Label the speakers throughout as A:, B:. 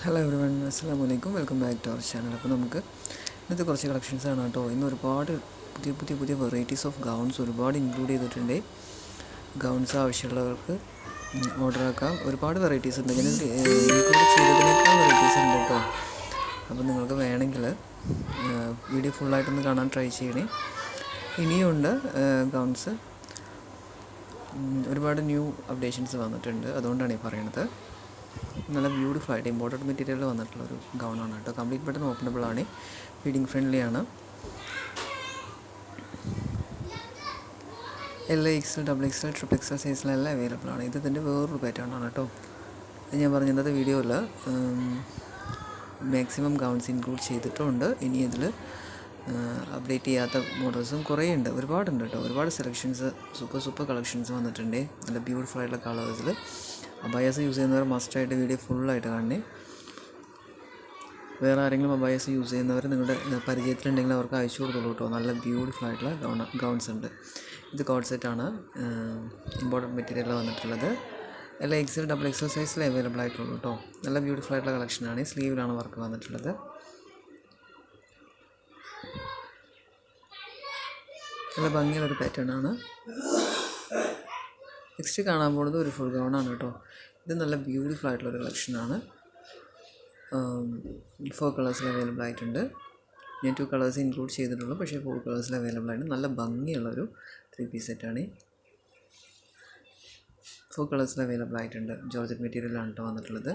A: Hello everyone, അസ്സലാമു അലൈക്കും. Welcome back to our channel. അപ്പോൾ നമുക്ക് ഇന്നത്തെ കുറച്ച് കളക്ഷൻസാണ് കേട്ടോ. ഇന്ന് ഒരുപാട് പുതിയ വെറൈറ്റീസ് ഓഫ് ഗൗൺസ് ഒരുപാട് ഇൻക്ലൂഡ് ചെയ്തിട്ടുണ്ട്. ഗൗൺസ് ആവശ്യമുള്ളവർക്ക് ഓർഡർ ആക്കാം. ഒരുപാട് വെറൈറ്റീസ് ഉണ്ട്. ഇങ്ങനെ ഇൻക്ലൂഡ് ചെയ്തതിനേക്കാൾ വെറൈറ്റീസ് ഉണ്ട് കേട്ടോ. അപ്പോൾ നിങ്ങൾക്ക് വേണമെങ്കിൽ വീഡിയോ ഫുള്ളായിട്ടൊന്ന് കാണാൻ ട്രൈ ചെയ്യണേ. ഇനിയുണ്ട് ഗൗൺസ്, ഒരുപാട് ന്യൂ അപ്ഡേഷൻസ് വന്നിട്ടുണ്ട്. അതുകൊണ്ടാണ് ഈ പറയണത്. നല്ല ബ്യൂട്ടിഫുൾ ആയിട്ട് ഇമ്പോർട്ടഡ് മെറ്റീരിയൽ വന്നിട്ടുള്ളൊരു ഗൗണാണ് കേട്ടോ. കംപ്ലീറ്റ് ബട്ടൺ ഓപ്പണബിൾ ആണ്, ഫീഡിങ് ഫ്രണ്ട്ലി ആണ്. XL, XXL, XXL സൈസിലെല്ലാം അവൈലബിൾ ആണ്. ഇതിൻ്റെ വേറൊരു പാറ്റേൺ ആണ് കേട്ടോ. ഞാൻ പറഞ്ഞ ഇന്നത്തെ വീഡിയോയിൽ മാക്സിമം ഗൗൺസ് ഇൻക്ലൂഡ് ചെയ്തിട്ടുണ്ട്. ഇനി ഇതിൽ അപ്ഡേറ്റ് ചെയ്യാത്ത മോഡൽസും കുറേ ഉണ്ട്, ഒരുപാടുണ്ട് കേട്ടോ. ഒരുപാട് സെലക്ഷൻസ്, സൂപ്പർ കളക്ഷൻസ് വന്നിട്ടുണ്ട്. നല്ല ബ്യൂട്ടിഫുൾ ആയിട്ടുള്ള കളേഴ്സിൽ. അബായാസ് യൂസ് ചെയ്യുന്നവർ മസ്റ്റായിട്ട് വീഡിയോ ഫുള്ളായിട്ട് കാണണേ. വേറെ ആരെങ്കിലും അബായാസ് യൂസ് ചെയ്യുന്നവർ നിങ്ങളുടെ പരിചയത്തിലുണ്ടെങ്കിൽ അവർക്ക് അയച്ചു കൊടുത്തോളൂ കേട്ടോ. നല്ല ബ്യൂട്ടിഫുൾ ആയിട്ടുള്ള ഗൗൺസ് ഉണ്ട്. ഇത് കോഡ് സെറ്റാണ്, ഇമ്പോർട്ടഡ് മെറ്റീരിയൽ വന്നിട്ടുള്ളത്. XL, XXL സൈസിൽ അവൈലബിൾ ആയിട്ടുള്ളൂ കേട്ടോ. നല്ല ബ്യൂട്ടിഫുൾ ആയിട്ടുള്ള കളക്ഷനാണ്. സ്ലീവിലാണ് വർക്ക് വന്നിട്ടുള്ളത്. നല്ല ഭംഗിയുള്ളൊരു പാറ്റേൺ ആണ്. നെക്സ്റ്റ് കാണാൻ പോകുന്നത് ഒരു ഫുൾ ഗൗണാണ് കേട്ടോ. ഇത് നല്ല ബ്യൂട്ടിഫുൾ ആയിട്ടുള്ളൊരു കളക്ഷനാണ്. 4 കളേഴ്സിൽ അവൈലബിൾ ആയിട്ടുണ്ട്. ഞാൻ 2 കളേഴ്സ് ഇൻക്ലൂഡ് ചെയ്തിട്ടുള്ളൂ, പക്ഷേ 4 കളേഴ്സിൽ അവൈലബിൾ ആയിട്ട് നല്ല ഭംഗിയുള്ളൊരു 3 പീസ് സെറ്റാണ്. 4 കളേഴ്സിൽ അവൈലബിൾ ആയിട്ടുണ്ട്. ജോർജറ്റ് മെറ്റീരിയലാണ് കേട്ടോ വന്നിട്ടുള്ളത്.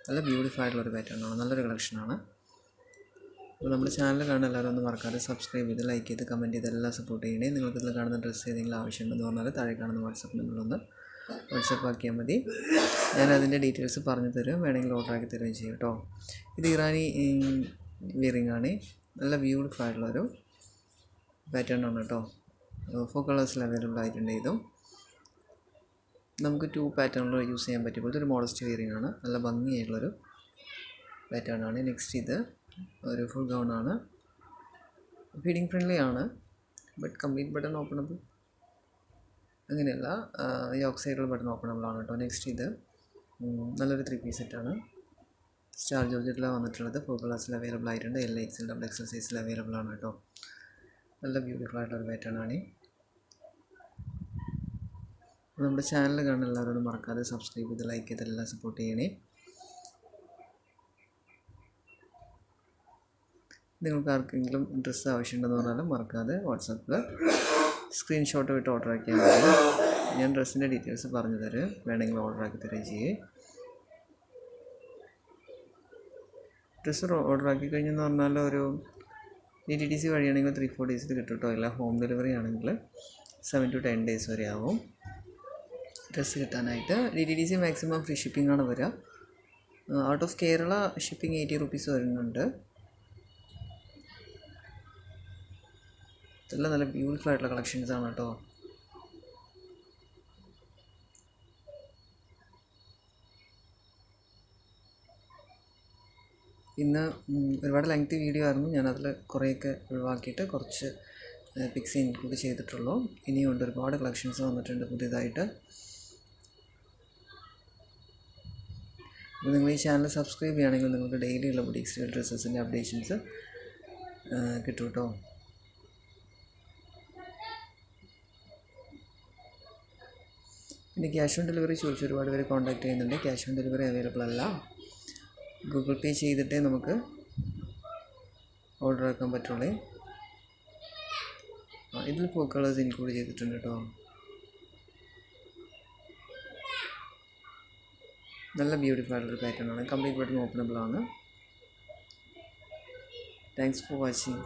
A: നല്ല ബ്യൂട്ടിഫുൾ ആയിട്ടുള്ളൊരു പാറ്റേൺ ആണ്, നല്ലൊരു കളക്ഷനാണ്. അപ്പോൾ നമ്മുടെ ചാനൽ കാണുന്ന എല്ലാവരും ഒന്ന് മറക്കാതെ സബ്സ്ക്രൈബ് ചെയ്ത്, ലൈക്ക് ചെയ്ത്, കമൻറ്റ് ചെയ്ത് എല്ലാം സപ്പോർട്ട് ചെയ്യണേ. നിങ്ങൾക്ക് ഇതിൽ കാണുന്ന ഡ്രസ്സ് ഏതെങ്കിലും ആവശ്യമുണ്ടെന്ന് പറഞ്ഞാൽ താഴെ കാണുന്ന വാട്സപ്പ് നമ്പറിലൊന്ന് വാട്സപ്പ് ആക്കിയാൽ മതി. ഞാൻ അതിൻ്റെ ഡീറ്റെയിൽസ് പറഞ്ഞു തരും, വേണമെങ്കിൽ ഓർഡർ ആക്കി തരുകയും ചെയ്യും കേട്ടോ. ഇത് ഇറാനി വിയറിംഗ് ആണ്. നല്ല ബ്യൂട്ടിഫുൾ ആയിട്ടുള്ളൊരു പാറ്റേൺ ആണ് കേട്ടോ. 4 കളേഴ്സിൽ അവൈലബിൾ ആയിട്ടുണ്ട്. ഇതും നമുക്ക് 2 പാറ്റേണിൽ യൂസ് ചെയ്യാൻ പറ്റുമ്പോൾ ഇതൊരു മോഡസ്റ്റ് വിയറിംഗ് ആണ്. നല്ല ഭംഗിയായിട്ടുള്ളൊരു പാറ്റേൺ ആണ്. നെക്സ്റ്റ് ഇത് ഒരു ഫുൾ ഗൗൺ ആണ്. ഫീഡിങ് ഫ്രണ്ട്ലി ആണ്, ബട്ട് കംപ്ലീറ്റ് ബട്ടൺ ഓപ്പണബിൾ അങ്ങനെയല്ല, യോക്ക് സൈഡിൽ ബട്ടൺ ഓപ്പണബിൾ ആണ് കേട്ടോ. നെക്സ്റ്റ് ഇത് നല്ലൊരു 3 പീസ് സെറ്റാണ്. സ്റ്റാർ ജോർജറ്റിലാണ് വന്നിട്ടുള്ളത്. 4 കളേഴ്സിൽ അവൈലബിൾ ആയിട്ടുണ്ട്. XL, XXL സൈസിൽ അവൈലബിൾ ആണ് കേട്ടോ. നല്ല ബ്യൂട്ടിഫുൾ ആയിട്ടുള്ളൊരു പാറ്റേൺ ആണ്. നമ്മുടെ ചാനൽ കാണുന്ന എല്ലാവരോടും മറക്കാതെ സബ്സ്ക്രൈബ് ചെയ്ത്, ലൈക്ക് ചെയ്ത് എല്ലാം സപ്പോർട്ട് ചെയ്യണേ. നിങ്ങൾക്ക് ആർക്കെങ്കിലും ഡ്രസ്സ് ആവശ്യമുണ്ടെന്ന് പറഞ്ഞാലും മറക്കാതെ വാട്സാപ്പിൽ സ്ക്രീൻഷോട്ട് വിട്ട് ഓർഡർ ആക്കിയാൽ മതി. ഞാൻ ഡ്രസ്സിൻ്റെ ഡീറ്റെയിൽസ് പറഞ്ഞു തരും, വേണമെങ്കിൽ ഓർഡർ ആക്കി തരുകയും ചെയ്യേ. ഡ്രസ്സ് ഓർഡർ ആക്കി കഴിഞ്ഞെന്ന് പറഞ്ഞാൽ ഒരു DTDC വഴിയാണെങ്കിൽ 3-4 ഡേയ്സിൽ കിട്ടും കേട്ടോ. ഇല്ല ഹോം ഡെലിവറി ആണെങ്കിൽ 7 to 10 ഡേയ്സ് വരെ ആവും ഡ്രസ്സ് കിട്ടാനായിട്ട്. DTDC മാക്സിമം ഫ്രീ ഷിപ്പിംഗ് ആണ് വരിക. Out of Kerala shipping 80 rupees വരുന്നുണ്ട്. ഇതെല്ലാം നല്ല ബ്യൂട്ടിഫുൾ ആയിട്ടുള്ള കളക്ഷൻസ് ആണ് കേട്ടോ. ഇന്ന് ഒരുപാട് ലെങ്തി വീഡിയോ ആയിരുന്നു. ഞാനതിൽ കുറേയൊക്കെ ഒഴിവാക്കിയിട്ട് കുറച്ച് പിക്സ് ഇൻക്ലൂഡ് ചെയ്തിട്ടുള്ളൂ. ഇനിയുണ്ട്, ഒരുപാട് കളക്ഷൻസ് വന്നിട്ടുണ്ട് പുതിയതായിട്ട്. അപ്പോൾ നിങ്ങൾ ഈ ചാനൽ സബ്സ്ക്രൈബ് ചെയ്യുകയാണെങ്കിൽ നിങ്ങൾക്ക് ഡെയിലി ഉള്ള ബുട്ടീക് സ്റ്റൈൽ ഡ്രസ്സസിൻ്റെ അപ്ഡേഷൻസ് കിട്ടും കേട്ടോ. പിന്നെ ക്യാഷ് ഓൺ ഡെലിവറി ചോദിച്ച് ഒരുപാട് പേര് കോൺടാക്ട് ചെയ്യുന്നുണ്ട്. ക്യാഷ് ഓൺ ഡെലിവറി അവൈലബിൾ അല്ല. ഗൂഗിൾ പേ ചെയ്തിട്ടേ നമുക്ക് ഓർഡർ ആക്കാൻ പറ്റുള്ളൂ. ഇതിൽ 4 കളേഴ്സ് ഇൻക്ലൂഡ് ചെയ്തിട്ടുണ്ട് കേട്ടോ. നല്ല ബ്യൂട്ടിഫുൾ ആയിട്ടുള്ളൊരു പാറ്റേൺ ആണ്. കംപ്ലീറ്റ് ബട്ടൺ ഓപ്പണബിൾ ആണ്. Thanks for watching.